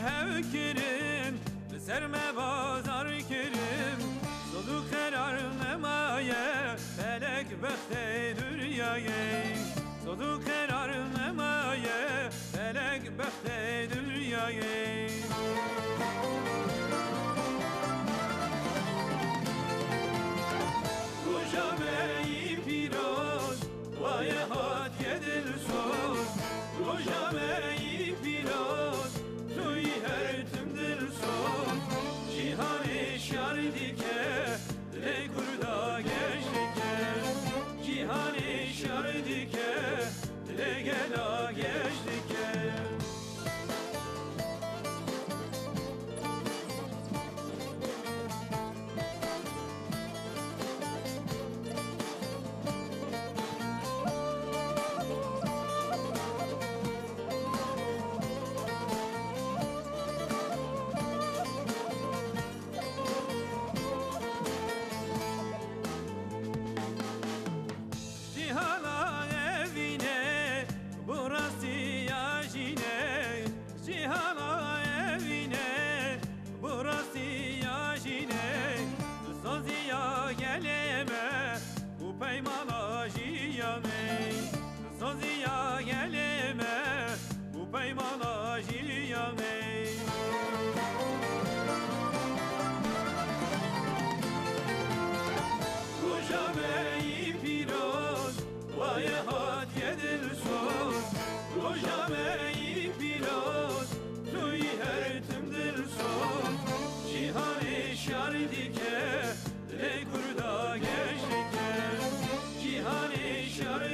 hev kirin serme bazar kirim Solu karar nemaye felek bekte dünyayı Solu karar nemaye felek bekte dünyayı Rojame-i piroz vay hat yedil soz Rojame-i piroz tuy her tümdür soz Cihan-ı şar dike dile kurda geçdike Cihan-ı şar dike dile gela geçdike Cihana evine burası yaşine Cihana evine burası yaşine Soziya geleme bu peymana jiyane Soziya geleme bu peymana jiyane Rojame-i piroz vay hat yedil soz Rojame-i piroz tuy her tümdür soz Cihan-ı şar dike dile kurda geçdike Cihan-ı şar